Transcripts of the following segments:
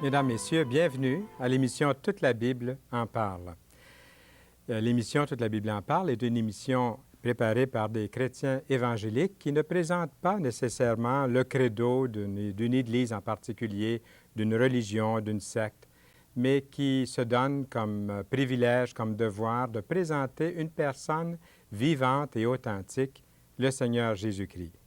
Mesdames, Messieurs, bienvenue à l'émission Toute la Bible en parle. L'émission Toute la Bible en parle est une émission préparée par des chrétiens évangéliques qui ne présentent pas nécessairement le credo d'une Église en particulier, d'une religion, d'une secte, mais qui se donnent comme privilège, comme devoir de présenter une personne vivante et authentique, le Seigneur Jésus-Christ.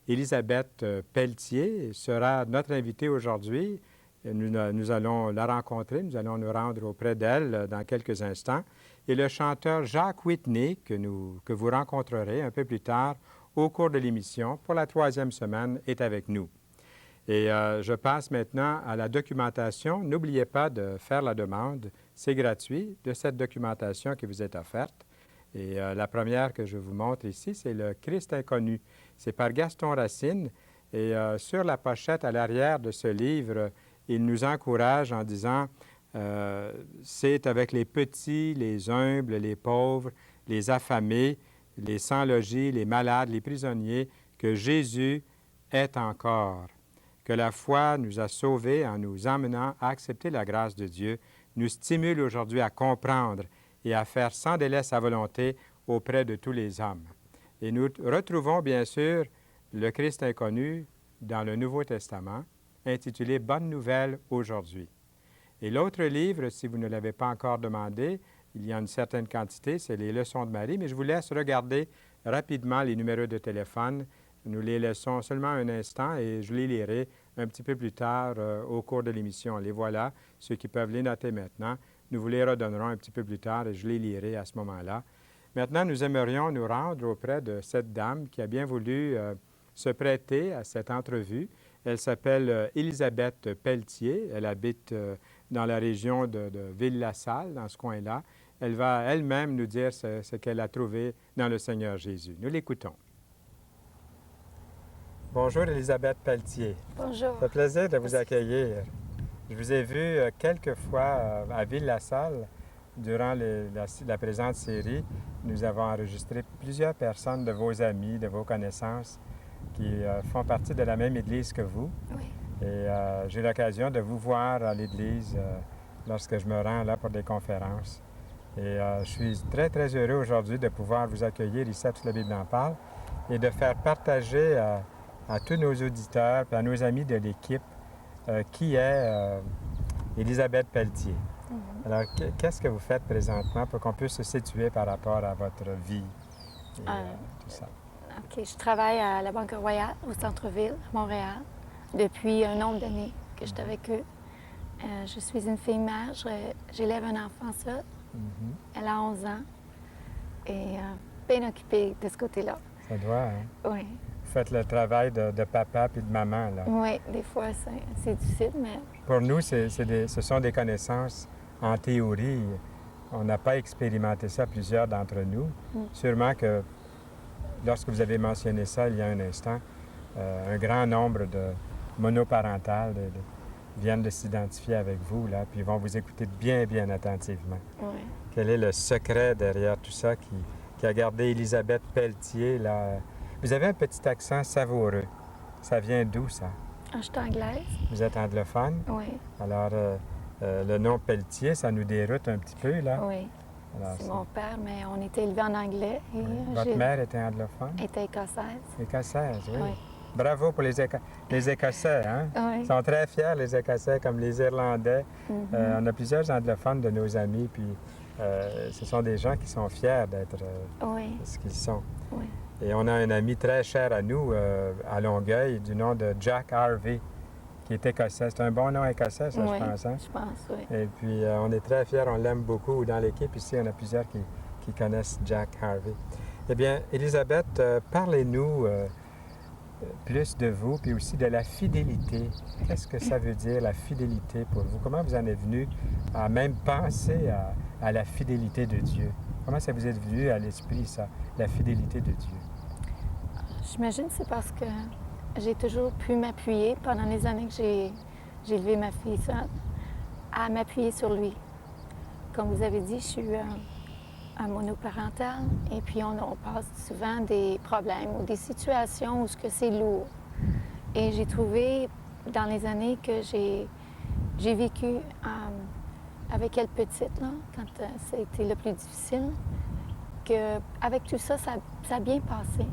Élisabeth Pelletier sera notre invitée aujourd'hui. Nous allons la rencontrer, nous allons nous rendre auprès d'elle dans quelques instants. Et le chanteur Jacques Whitney, que vous rencontrerez un peu plus tard au cours de l'émission, pour la 3e semaine, est avec nous. Et je passe maintenant à la documentation. N'oubliez pas de faire la demande, c'est gratuit, de cette documentation qui vous est offerte. Et la première que je vous montre ici, c'est le Christ inconnu. C'est par Gaston Racine. Et sur la pochette à l'arrière de ce livre, il nous encourage en disant c'est avec les petits, les humbles, les pauvres, les affamés, les sans-logis, les malades, les prisonniers, que Jésus est encore. Que la foi nous a sauvés en nous emmenant à accepter la grâce de Dieu, nous stimule aujourd'hui à comprendre et à faire sans délai sa volonté auprès de tous les hommes. Et nous retrouvons bien sûr le Christ inconnu dans le Nouveau Testament, intitulé « Bonne nouvelle aujourd'hui ». Et l'autre livre, si vous ne l'avez pas encore demandé, il y a une certaine quantité, c'est les Leçons de Marie, mais je vous laisse regarder rapidement les numéros de téléphone. Nous les laissons seulement un instant et je les lirai un petit peu plus tard au cours de l'émission. Les voilà, ceux qui peuvent les noter maintenant. Nous vous les redonnerons un petit peu plus tard et je les lirai à ce moment-là. Maintenant, nous aimerions nous rendre auprès de cette dame qui a bien voulu se prêter à cette entrevue. Elle s'appelle Élisabeth Pelletier. Elle habite dans la région de Ville-la-Salle, dans ce coin-là. Elle va elle-même nous dire ce qu'elle a trouvé dans le Seigneur Jésus. Nous l'écoutons. Bonjour, Élisabeth Pelletier. Bonjour. Ça fait plaisir de vous accueillir. Je vous ai vu quelques fois à Ville-la-Salle durant la présente série. Nous avons enregistré plusieurs personnes de vos amis, de vos connaissances qui font partie de la même Église que vous. Oui. Et j'ai l'occasion de vous voir à l'Église lorsque je me rends là pour des conférences. Et je suis très, très heureux aujourd'hui de pouvoir vous accueillir ici à Toute la Bible en parle et de faire partager à tous nos auditeurs et à nos amis de l'équipe qui est Élisabeth Pelletier. Mm-hmm. Alors, qu'est-ce que vous faites présentement pour qu'on puisse se situer par rapport à votre vie et tout ça? OK. Je travaille à la Banque Royale, au centre-ville, à Montréal, depuis un nombre d'années que je suis avec eux. Je suis une fille mère, j'élève un enfant seul. Mm-hmm. Elle a 11 ans et bien occupée de ce côté-là. Ça doit, hein? Oui. Vous faites le travail de papa puis de maman, là. Oui, des fois, c'est difficile, mais... Pour nous, ce sont des connaissances en théorie. On n'a pas expérimenté ça, plusieurs d'entre nous. Sûrement que lorsque vous avez mentionné ça il y a un instant, un grand nombre de monoparentales viennent de s'identifier avec vous, là, puis ils vont vous écouter bien, bien attentivement. Oui. Quel est le secret derrière tout ça qui a gardé Élisabeth Pelletier, là? Vous avez un petit accent savoureux. Ça vient d'où, ça? Je suis anglaise. Vous êtes anglophone? Oui. Alors, le nom Pelletier, ça nous déroute un petit peu, là? Oui. C'est mon père, mais on était élevés en anglais. Et votre mère était anglophone? Était écossaise. Écossaise, oui. Oui. Bravo pour les Écossais, hein? Oui. Ils sont très fiers, les Écossais, comme les Irlandais. Mm-hmm. On a plusieurs anglophones de nos amis, puis ce sont des gens qui sont fiers d'être ce qu'ils sont. Oui. Et on a un ami très cher à nous, à Longueuil, du nom de Jack Harvey, qui est écossais. C'est un bon nom écossais, ça, oui, je pense, hein? Je pense, oui. Et puis, on est très fiers, on l'aime beaucoup. Dans l'équipe ici, on a plusieurs qui connaissent Jack Harvey. Eh bien, Élisabeth, parlez-nous plus de vous, puis aussi de la fidélité. Qu'est-ce que ça veut dire, la fidélité pour vous? Comment vous en êtes venu à même penser à la fidélité de Dieu? Comment ça vous est venu à l'esprit, ça, la fidélité de Dieu? J'imagine que c'est parce que j'ai toujours pu m'appuyer, pendant les années que j'ai élevé ma fille seule, à m'appuyer sur lui. Comme vous avez dit, je suis un monoparental et puis on passe souvent des problèmes ou des situations où c'est lourd. Et j'ai trouvé dans les années que j'ai j'ai vécu avec elle petite, là, quand ça a été le plus difficile, qu'avec tout ça, ça a bien passé.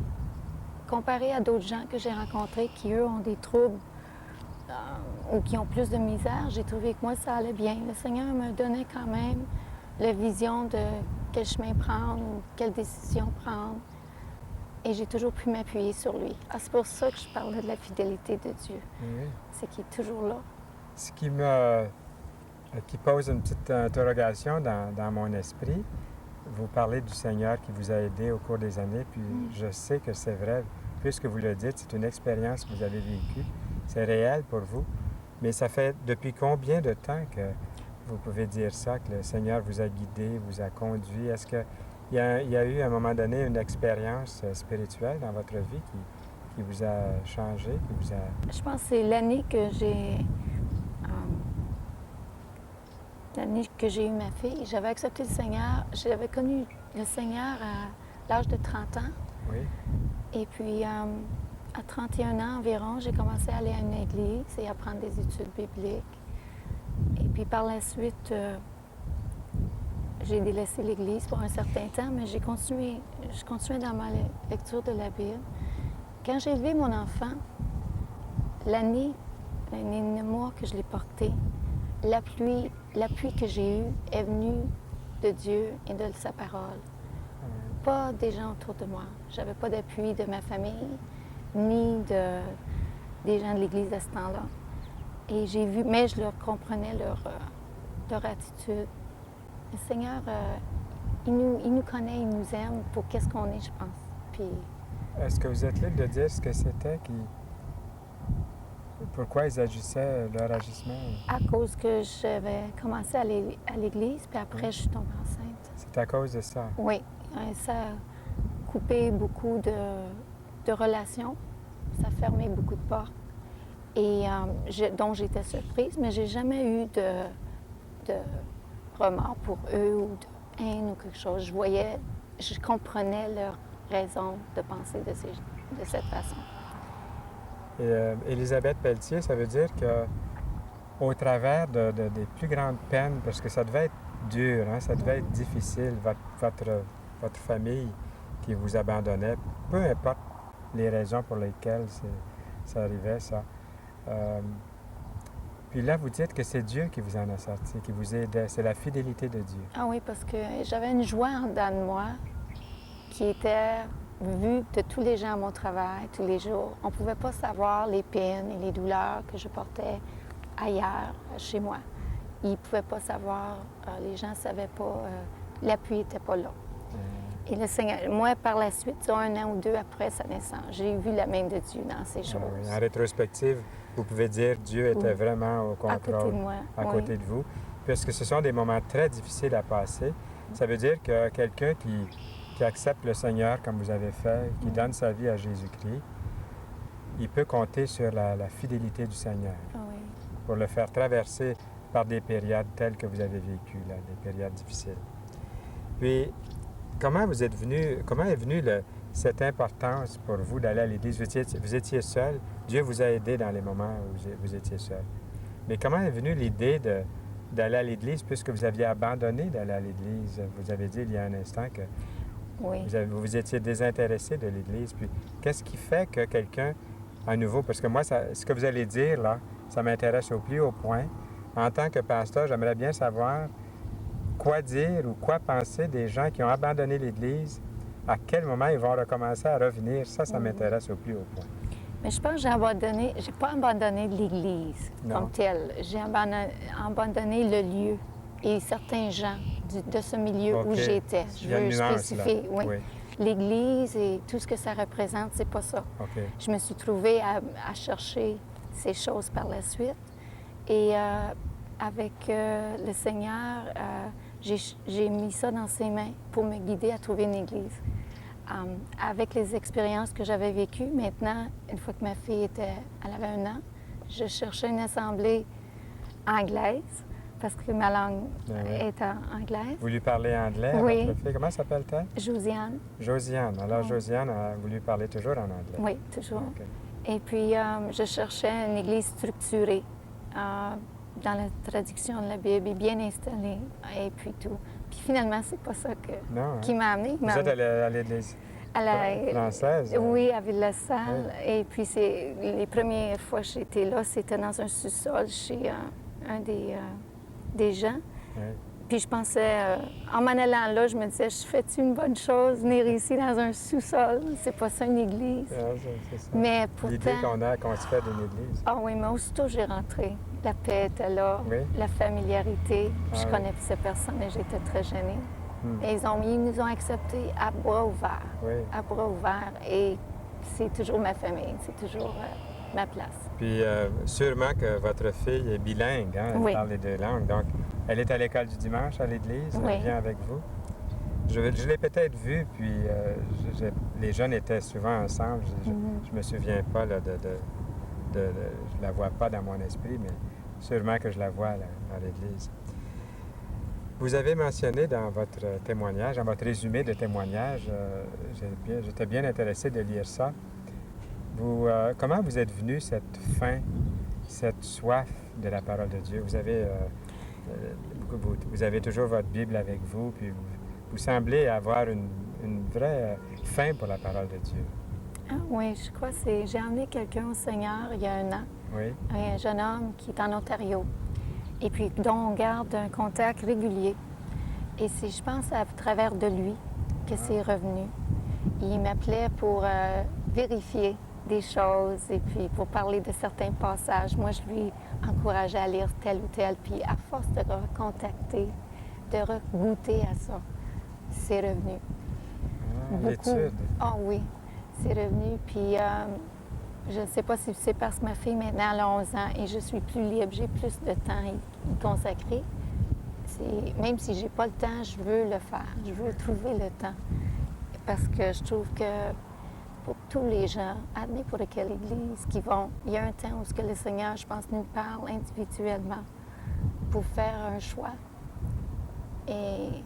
Comparé à d'autres gens que j'ai rencontrés qui, eux, ont des troubles ou qui ont plus de misère, j'ai trouvé que moi, ça allait bien. Le Seigneur me donnait quand même la vision de quel chemin prendre ou quelle décision prendre. Et j'ai toujours pu m'appuyer sur lui. Ah, c'est pour ça que je parlais de la fidélité de Dieu. Oui. C'est qu'il est toujours là. Ce qui pose une petite interrogation dans mon esprit, vous parlez du Seigneur qui vous a aidé au cours des années, puis je sais que c'est vrai, puisque vous le dites, c'est une expérience que vous avez vécue, c'est réel pour vous, mais ça fait depuis combien de temps que vous pouvez dire ça, que le Seigneur vous a guidé, vous a conduit? Est-ce qu'il y a eu à un moment donné une expérience spirituelle dans votre vie qui vous a changé, qui vous a... Je pense que c'est l'année que j'ai eu ma fille. J'avais accepté le Seigneur. J'avais connu le Seigneur à l'âge de 30 ans. Oui. Et puis, à 31 ans environ, j'ai commencé à aller à une église et à prendre des études bibliques. Et puis, par la suite, j'ai délaissé l'église pour un certain temps, mais je continuais dans ma lecture de la Bible. Quand j'ai élevé mon enfant, l'année de mois que je l'ai porté, l'appui que j'ai eu est venu de Dieu et de sa parole. Pas des gens autour de moi. J'avais pas d'appui de ma famille, ni des gens de l'Église à ce temps-là. Et j'ai vu, mais je leur comprenais leur attitude. Le Seigneur, il nous connaît, il nous aime pour qu'est-ce qu'on est, je pense. Puis... Est-ce que vous êtes libre de dire ce que c'était pourquoi ils agissaient, leur agissement? À cause que j'avais commencé à aller à l'église, puis après, je suis tombée enceinte. C'est à cause de ça? Oui. Ça a coupé beaucoup de relations. Ça a fermé beaucoup de portes. Et dont j'étais surprise, mais j'ai jamais eu de remords pour eux ou de haine ou quelque chose. Je comprenais leur raison de penser de cette façon. Et Élisabeth Pelletier, ça veut dire qu'au travers des plus grandes peines, parce que ça devait être dur, hein, ça devait être difficile, votre famille qui vous abandonnait, peu importe les raisons pour lesquelles ça arrivait, ça. Puis là, vous dites que c'est Dieu qui vous en a sorti, qui vous aidait. C'est la fidélité de Dieu. Ah oui, parce que j'avais une joie en dedans de moi qui était vue de tous les gens à mon travail, tous les jours. On ne pouvait pas savoir les peines et les douleurs que je portais ailleurs, chez moi. Ils ne pouvaient pas savoir, les gens ne savaient pas, l'appui n'était pas là. Et le Seigneur, moi, par la suite, un an ou deux après sa naissance, j'ai vu la main de Dieu dans ces choses. Oui. En rétrospective, vous pouvez dire que Dieu était vraiment au contrôle, à côté de moi, à côté de vous, puisque ce sont des moments très difficiles à passer. Ça veut dire que quelqu'un qui accepte le Seigneur comme vous avez fait, qui donne sa vie à Jésus-Christ, il peut compter sur la fidélité du Seigneur pour le faire traverser par des périodes telles que vous avez vécues, là, des périodes difficiles. Puis, comment est venue cette importance pour vous d'aller à l'Église? Vous étiez seul. Dieu vous a aidé dans les moments où vous étiez seul. Mais comment est venue l'idée d'aller à l'Église puisque vous aviez abandonné d'aller à l'Église? Vous avez dit il y a un instant que vous étiez désintéressé de l'Église. Puis qu'est-ce qui fait que quelqu'un, à nouveau, parce que moi, ce que vous allez dire, là, ça m'intéresse au plus haut point. En tant que pasteur, j'aimerais bien savoir quoi dire ou quoi penser des gens qui ont abandonné l'Église, à quel moment ils vont recommencer à revenir. Ça m'intéresse au plus haut point. Mais je pense que j'ai pas abandonné l'Église comme telle. J'ai abandonné le lieu et certains gens de ce milieu où j'étais. Je veux spécifier, oui. L'Église et tout ce que ça représente, c'est pas ça. Je me suis trouvée à chercher ces choses par la suite. Et avec le Seigneur, j'ai mis ça dans ses mains pour me guider à trouver une Église. Avec les expériences que j'avais vécues, maintenant, une fois que ma fille elle avait 1 an, je cherchais une assemblée anglaise parce que ma langue est anglaise. Vous lui parlez anglais à votre fille? Comment s'appelle-t-elle? Josiane. Josiane. Alors, Josiane, vous lui parlez toujours en anglais? Oui, toujours. Et puis, je cherchais une église structurée. dans la traduction de la Bible et bien installé et puis tout. Puis finalement, c'est pas ça Non, qui m'a amenée. Vous êtes à l'Église française? Oui, à Ville-la-Salle. Oui. Et puis les premières fois que j'étais là, c'était dans un sous-sol chez un des gens. Oui. Puis je pensais, en m'en allant là, je me disais, je fais-tu une bonne chose, venir ici dans un sous-sol? C'est pas ça une église. Ah, c'est ça. Mais pourtant... L'idée qu'on se fait d'une église. Ah oui, mais aussitôt j'ai rentré, la paix était là, oui. la familiarité. Je oui. connaissais personne et j'étais très gênée. Et ils nous ont acceptés à bras ouverts. Oui. À bras ouverts. Et c'est toujours ma famille, c'est toujours ma place. Puis sûrement que votre fille est bilingue, hein? Elle parle les deux langues. Donc, elle est à l'école du dimanche à l'église, elle vient avec vous. Je l'ai peut-être vue, puis les jeunes étaient souvent ensemble. Je me souviens pas là, je la vois pas dans mon esprit, mais sûrement que je la vois là, à l'église. Vous avez mentionné dans votre témoignage, dans votre résumé de témoignage, j'étais bien intéressé de lire ça. Comment vous êtes venu cette faim, cette soif de la parole de Dieu? Vous avez toujours votre Bible avec vous, puis vous semblez avoir une vraie faim pour la parole de Dieu. Ah oui, je crois que j'ai emmené quelqu'un au Seigneur il y a 1 an. Oui. Un jeune homme qui est en Ontario et puis dont on garde un contact régulier. Et c'est, je pense, à travers de lui que c'est revenu. Il m'appelait pour vérifier des choses et puis pour parler de certains passages. Moi, je lui encourageais à lire tel ou tel. Puis à force de recontacter, de goûter à ça, c'est revenu. L'étude. Ah oui, c'est revenu. Puis je ne sais pas si c'est parce que ma fille maintenant elle a 11 ans et je suis plus libre, j'ai plus de temps à y consacrer. Même si j'ai pas le temps, je veux le faire. Je veux trouver le temps. Parce que je trouve que pour tous les gens, à n'importe quelle église qui vont, il y a un temps où ce que le Seigneur, je pense, nous parle individuellement pour faire un choix. Et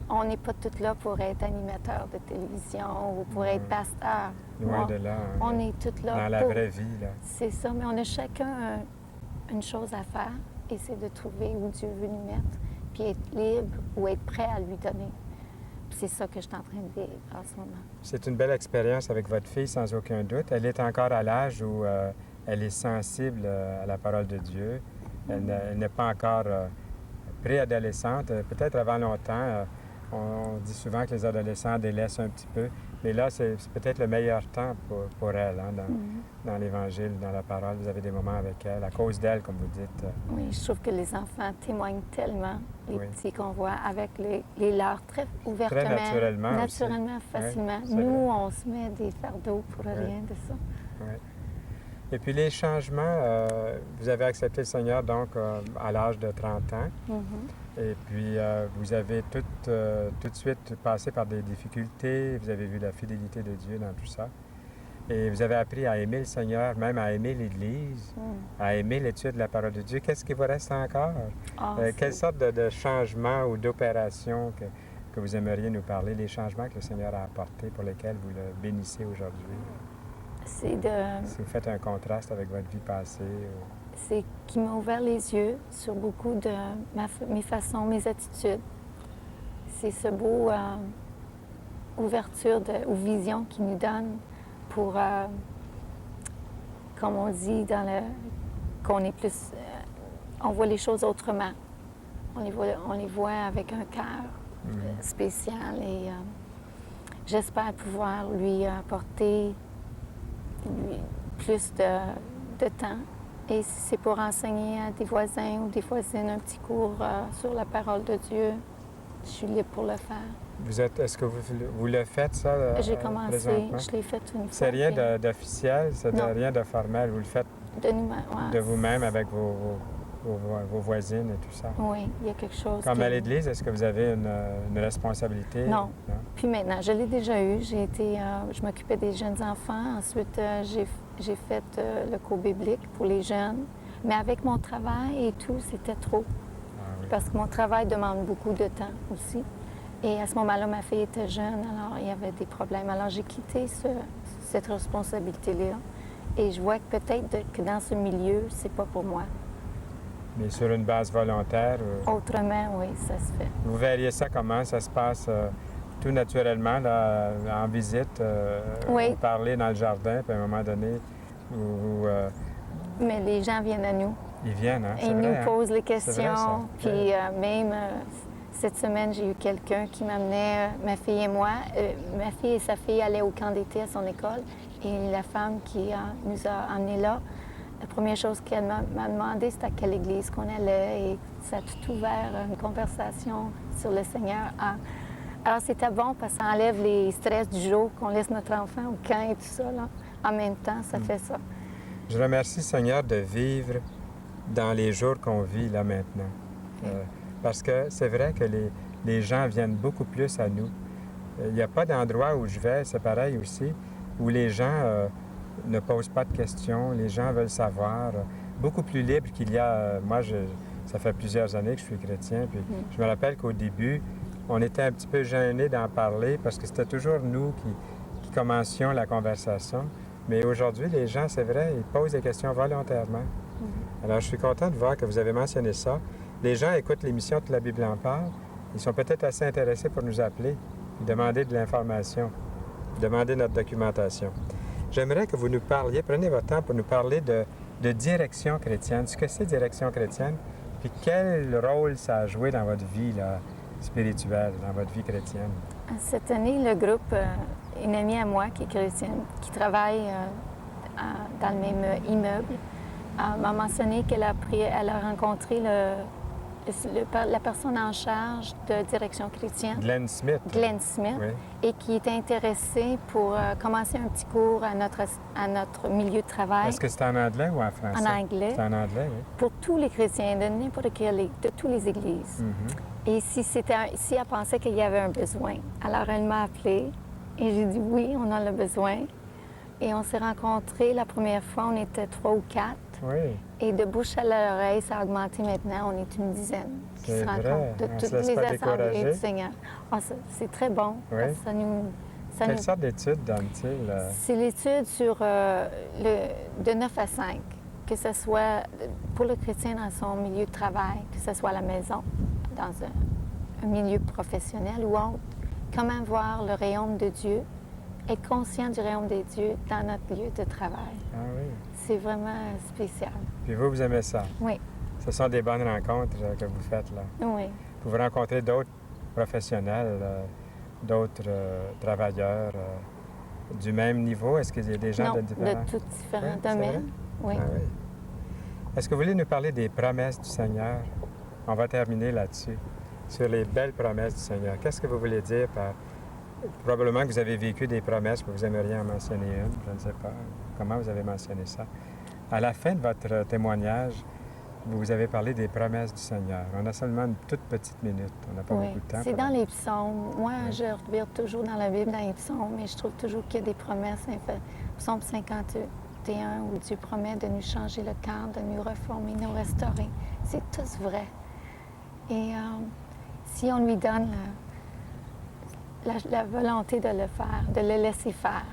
on n'est pas tous là pour être animateur de télévision ou pour être pasteur. Loin de là. On est tous là dans la vraie vie, là. C'est ça, mais on a chacun une chose à faire et c'est de trouver où Dieu veut nous mettre, puis être libre ou être prêt à lui donner. C'est ça que je suis en train de vivre en ce moment. C'est une belle expérience avec votre fille, sans aucun doute. Elle est encore à l'âge où elle est sensible à la parole de Dieu. Elle n'est pas encore préadolescente. Peut-être avant longtemps, on dit souvent que les adolescents délaissent un petit peu. Mais là, c'est peut-être le meilleur temps pour elle, hein, dans l'Évangile, dans la parole. Vous avez des moments avec elle, à cause d'elle, comme vous dites. Oui, je trouve que les enfants témoignent tellement, les petits qu'on voit, avec les leurs très ouvertement. Très naturellement. Naturellement, aussi. facilement. Oui, nous, on se met des fardeaux pour rien de ça. Oui. Et puis les changements, vous avez accepté le Seigneur donc à l'âge de 30 ans. Et puis vous avez tout de suite passé par des difficultés, vous avez vu la fidélité de Dieu dans tout ça. Et vous avez appris à aimer le Seigneur, même à aimer l'Église, à aimer l'étude de la parole de Dieu. Qu'est-ce qui vous reste encore? Quelle sorte de changement ou d'opération que vous aimeriez nous parler, les changements que le Seigneur a apportés pour lesquels vous le bénissez aujourd'hui? C'est de... Si vous faites un contraste avec votre vie passée. C'est qu'il m'a ouvert les yeux sur beaucoup de mes façons, mes attitudes. C'est ce beau ouverture ou vision qu'il nous donne pour, comme on dit, qu'on est plus... on voit les choses autrement. On les voit avec un cœur spécial et j'espère pouvoir lui apporter plus de temps. Et si c'est pour enseigner à des voisins ou des voisines un petit cours sur la parole de Dieu, je suis libre pour le faire. Est-ce que vous le faites, ça, J'ai commencé, présentement? Je l'ai fait une fois. C'est rien d'officiel, c'est rien de formel, vous le faites de vous-même avec vos voisines et tout ça? Oui, il y a quelque chose. Comme à l'Église, est-ce que vous avez une responsabilité? Non. Puis maintenant, je l'ai déjà eu. Je m'occupais des jeunes enfants. Ensuite, j'ai fait le cours biblique pour les jeunes. Mais avec mon travail et tout, c'était trop. Parce que mon travail demande beaucoup de temps aussi. Et à ce moment-là, ma fille était jeune, alors il y avait des problèmes. Alors j'ai quitté cette responsabilité-là. Et je vois que peut-être que dans ce milieu, c'est pas pour moi. Mais sur une base volontaire? Autrement, oui, ça se fait. Vous verriez ça comment? Ça se passe tout naturellement, là, en visite? Oui. Vous parlez dans le jardin, puis à un moment donné, Mais les gens viennent à nous. ils viennent, hein? Ils nous posent les C'est vrai, ça. questions. Puis même cette semaine, j'ai eu quelqu'un qui m'amenait, ma fille et moi. Ma fille et sa fille allaient au camp d'été à son école. Et la femme qui nous a amenés là, la première chose qu'elle m'a demandé, c'était à quelle église qu'on allait. Et ça a tout ouvert une conversation sur le Seigneur. Alors, c'était bon parce que ça enlève les stress du jour qu'on laisse notre enfant au camp et tout ça. Là. En même temps, ça fait ça. Je remercie, Seigneur, de vivre dans les jours qu'on vit là maintenant. Parce que c'est vrai que les gens viennent beaucoup plus à nous. Il n'y a pas d'endroit où je vais, c'est pareil aussi, où les gens ne posent pas de questions, les gens veulent savoir, beaucoup plus libre qu'il y a... moi, ça fait plusieurs années que je suis chrétien, puis je me rappelle qu'au début, on était un petit peu gênés d'en parler parce que c'était toujours nous qui commencions la conversation. Mais aujourd'hui, les gens, c'est vrai, ils posent des questions volontairement. Alors, je suis content de voir que vous avez mentionné ça. Les gens écoutent l'émission Toute la Bible en parle. Ils sont peut-être assez intéressés pour nous appeler et demander de l'information, demander notre documentation. J'aimerais que vous nous parliez, prenez votre temps pour nous parler de direction chrétienne. Ce que c'est direction chrétienne, puis quel rôle ça a joué dans votre vie là, spirituelle, dans votre vie chrétienne? Cette année, le groupe, une amie à moi qui est chrétienne, qui travaille dans le même immeuble, m'a mentionné qu'elle a rencontré la personne en charge de direction chrétienne. Glenn Smith. Glenn Smith, oui. Et qui est intéressé pour commencer un petit cours à notre milieu de travail. Est-ce que c'est en anglais ou en français? En anglais. C'est en anglais, oui. Pour tous les chrétiens, de n'importe quelle, de toutes les églises. Et si elle pensait qu'il y avait un besoin. Alors, elle m'a appelée et j'ai dit oui, on a le besoin. Et on s'est rencontrés la première fois, on était 3 ou 4. Oui. Et de bouche à l'oreille, ça a augmenté maintenant, on est une dizaine qui se rencontrent de toutes les assemblées du Seigneur. C'est très bon. Oui. Parce que Quelle sorte d'études donne-t-il? C'est l'étude sur de 9 à 5, que ce soit pour le chrétien dans son milieu de travail, que ce soit à la maison, dans un milieu professionnel ou autre. Comment voir le royaume de Dieu, être conscient du royaume de Dieu dans notre lieu de travail. Ah oui. C'est vraiment spécial. Puis vous aimez ça? Oui. Ce sont des bonnes rencontres que vous faites là. Oui. Vous rencontrez d'autres professionnels, d'autres travailleurs du même niveau? Est-ce qu'il y a des gens de différents? Non, de tous différents Oui, domaines. Oui. Ah oui. Est-ce que vous voulez nous parler des promesses du Seigneur? On va terminer là-dessus, sur les belles promesses du Seigneur. Qu'est-ce que vous voulez dire par... Probablement que vous avez vécu des promesses, mais vous aimeriez en mentionner une, je ne sais pas. Comment vous avez mentionné ça? À la fin de votre témoignage, vous avez parlé des promesses du Seigneur. On a seulement une toute petite minute. On n'a pas beaucoup de temps. C'est dans les psaumes. Moi, je regarde toujours dans la Bible, dans les psaumes, mais je trouve toujours qu'il y a des promesses. Psaume 51, où Dieu promet de nous changer le cœur, de nous reformer, nous restaurer. C'est tous vrai. Et si on lui donne la volonté de le faire, de le laisser faire,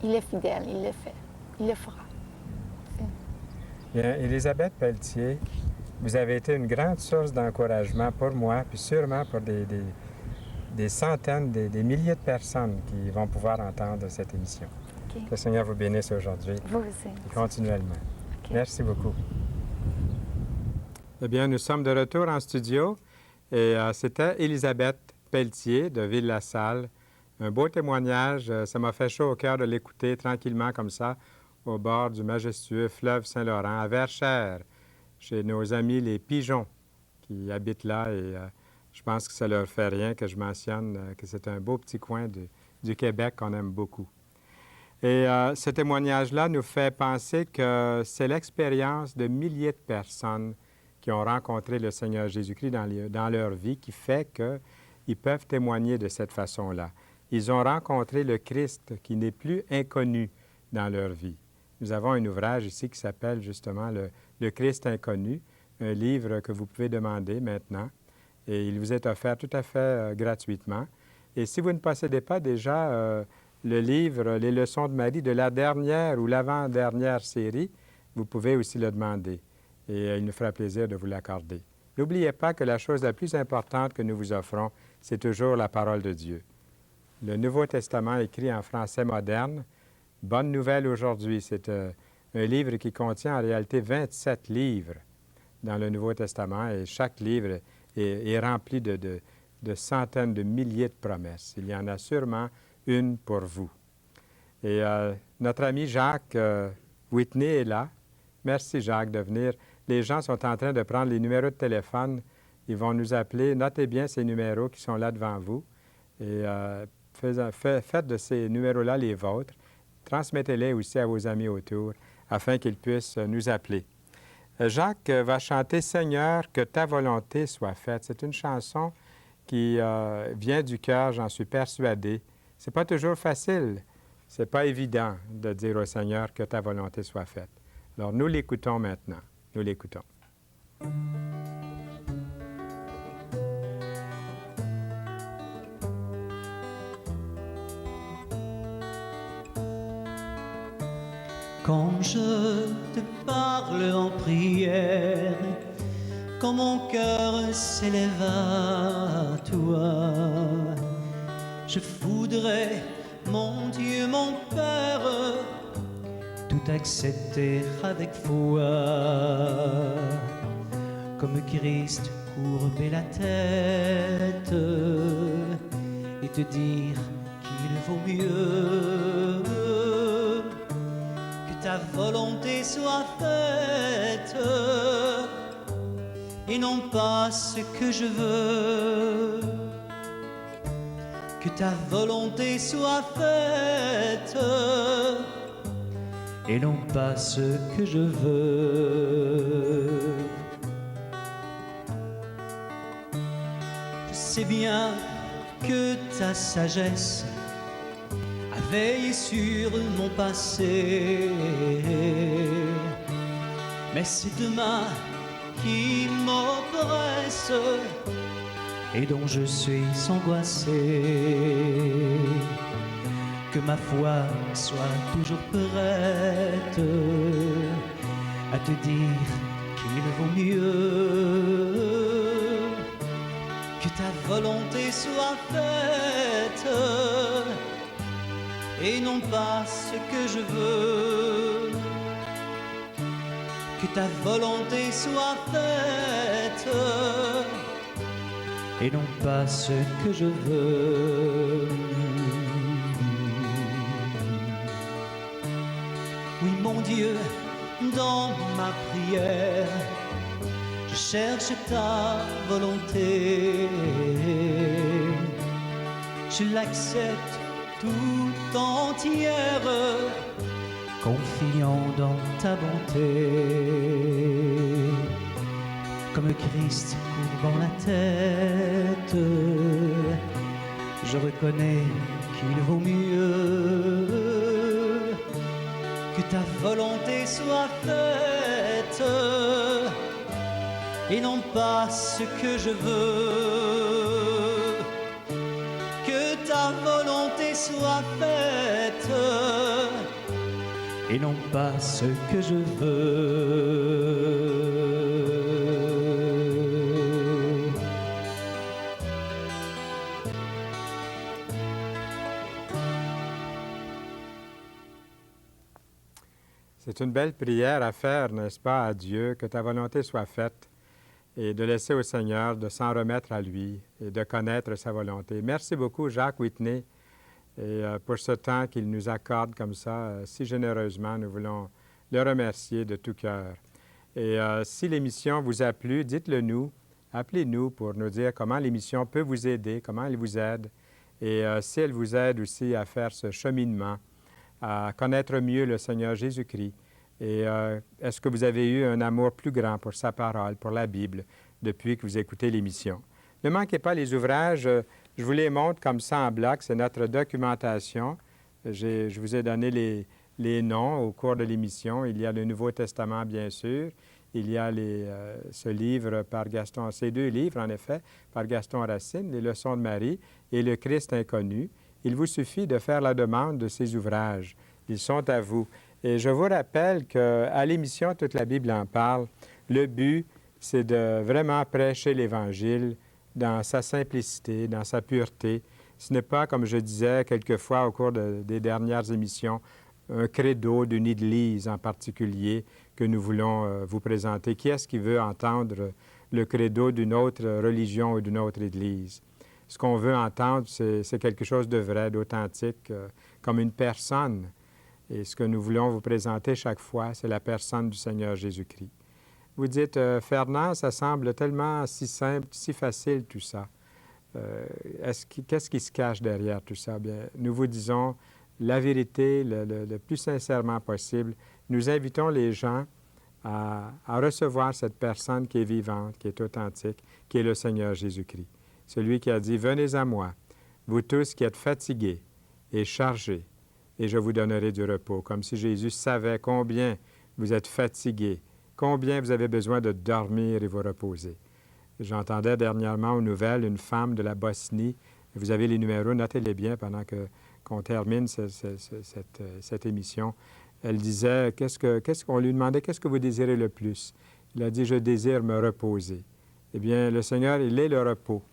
il est fidèle, il le fait, il le fera. Bien, Élisabeth Pelletier, vous avez été une grande source d'encouragement pour moi, puis sûrement pour des centaines, des milliers de personnes qui vont pouvoir entendre cette émission. Okay. Que le Seigneur vous bénisse aujourd'hui. Vous aussi. Et continuellement. Okay. Merci beaucoup. Eh bien, nous sommes de retour en studio et c'était Élisabeth Pelletier de Ville-la-Salle. Un beau témoignage. Ça m'a fait chaud au cœur de l'écouter tranquillement comme ça, au bord du majestueux fleuve Saint-Laurent, à Verchères, chez nos amis les Pigeons qui habitent là. Et je pense que ça leur fait rien que je mentionne que c'est un beau petit coin du Québec qu'on aime beaucoup. Et ce témoignage-là nous fait penser que c'est l'expérience de milliers de personnes qui ont rencontré le Seigneur Jésus-Christ dans leur vie qui fait qu'ils peuvent témoigner de cette façon-là. Ils ont rencontré le Christ qui n'est plus inconnu dans leur vie. Nous avons un ouvrage ici qui s'appelle justement le Christ inconnu, un livre que vous pouvez demander maintenant et il vous est offert tout à fait gratuitement. Et si vous ne possédez pas déjà le livre « Les leçons de Marie » de la dernière ou l'avant-dernière série, vous pouvez aussi le demander. et il nous fera plaisir de vous l'accorder. N'oubliez pas que la chose la plus importante que nous vous offrons, c'est toujours la parole de Dieu. Le Nouveau Testament écrit en français moderne. Bonne nouvelle aujourd'hui, c'est un livre qui contient en réalité 27 livres dans le Nouveau Testament et chaque livre est rempli de centaines de milliers de promesses. Il y en a sûrement une pour vous. Et notre ami Jacques Whitney est là. Merci Jacques de venir. Les gens sont en train de prendre les numéros de téléphone. Ils vont nous appeler. Notez bien ces numéros qui sont là devant vous. Et faites de ces numéros-là les vôtres. Transmettez-les aussi à vos amis autour afin qu'ils puissent nous appeler. Jacques va chanter « Seigneur, que ta volonté soit faite ». C'est une chanson qui vient du cœur, j'en suis persuadé. C'est pas toujours facile. C'est pas évident de dire au Seigneur que ta volonté soit faite. Alors, nous l'écoutons maintenant. Nous l'écoutons. Quand je te parle en prière, quand mon cœur s'élève à toi, je voudrais, mon Dieu, mon Père, tout accepter avec foi, comme Christ courber la tête et te dire qu'il vaut mieux que ta volonté soit faite et non pas ce que je veux. Que ta volonté soit faite et non pas ce que je veux. Je sais bien que ta sagesse a veillé sur mon passé, mais c'est demain qui m'oppresse et dont je suis angoissé. Que ma foi soit toujours prête à te dire qu'il vaut mieux que ta volonté soit faite et non pas ce que je veux. Que ta volonté soit faite et non pas ce que je veux. Oui, mon Dieu, dans ma prière, je cherche ta volonté. Je l'accepte tout entière, confiant dans ta bonté. Comme Christ courbant la tête, je reconnais qu'il vaut mieux que ta volonté soit faite et non pas ce que je veux. Que ta volonté soit faite et non pas ce que je veux. C'est une belle prière à faire, n'est-ce pas, à Dieu, que ta volonté soit faite et de laisser au Seigneur de s'en remettre à lui et de connaître sa volonté. Merci beaucoup, Jacques Whitney, et pour ce temps qu'il nous accorde comme ça, si généreusement. Nous voulons le remercier de tout cœur. Et si l'émission vous a plu, dites-le nous. Appelez-nous pour nous dire comment l'émission peut vous aider, comment elle vous aide, et si elle vous aide aussi à faire ce cheminement, à connaître mieux le Seigneur Jésus-Christ. Et est-ce que vous avez eu un amour plus grand pour sa parole, pour la Bible, depuis que vous écoutez l'émission? Ne manquez pas les ouvrages. Je vous les montre comme ça en bloc. C'est notre documentation. Je vous ai donné les noms au cours de l'émission. Il y a le Nouveau Testament, bien sûr. Il y a ce livre par Gaston, ces deux livres, en effet, par Gaston Racine, Les Leçons de Marie et Le Christ inconnu. Il vous suffit de faire la demande de ces ouvrages. Ils sont à vous. Et je vous rappelle qu'à l'émission Toute la Bible en parle, Le but, c'est de vraiment prêcher l'Évangile dans sa simplicité, dans sa pureté. Ce n'est pas, comme je disais quelquefois au cours des dernières émissions, un credo d'une église en particulier que nous voulons vous présenter. Qui est-ce qui veut entendre le credo d'une autre religion ou d'une autre église? Ce qu'on veut entendre, c'est quelque chose de vrai, d'authentique, comme une personne. Et ce que nous voulons vous présenter chaque fois, c'est la personne du Seigneur Jésus-Christ. Vous dites, Fernand, ça semble tellement si simple, si facile tout ça. Qu'est-ce qui se cache derrière tout ça? Bien, nous vous disons la vérité le plus sincèrement possible. Nous invitons les gens à recevoir cette personne qui est vivante, qui est authentique, qui est le Seigneur Jésus-Christ. Celui qui a dit, « Venez à moi, vous tous qui êtes fatigués et chargés, et je vous donnerai du repos. » Comme si Jésus savait combien vous êtes fatigués, combien vous avez besoin de dormir et vous reposer. J'entendais dernièrement aux nouvelles une femme de la Bosnie. Vous avez les numéros, notez-les bien pendant qu'on termine cette émission. Elle disait, on lui demandait, qu'est-ce que vous désirez le plus? Il a dit, je désire me reposer. Eh bien, le Seigneur, il est le repos.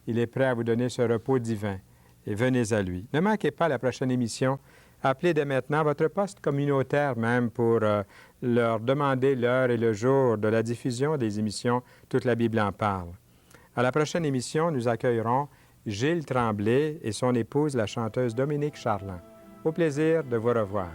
Il est prêt à vous donner ce repos divin. Et venez à lui. Ne manquez pas la prochaine émission. Appelez dès maintenant votre poste communautaire même pour leur demander l'heure et le jour de la diffusion des émissions Toute la Bible en parle. À la prochaine émission, nous accueillerons Gilles Tremblay et son épouse, la chanteuse Dominique Charland. Au plaisir de vous revoir.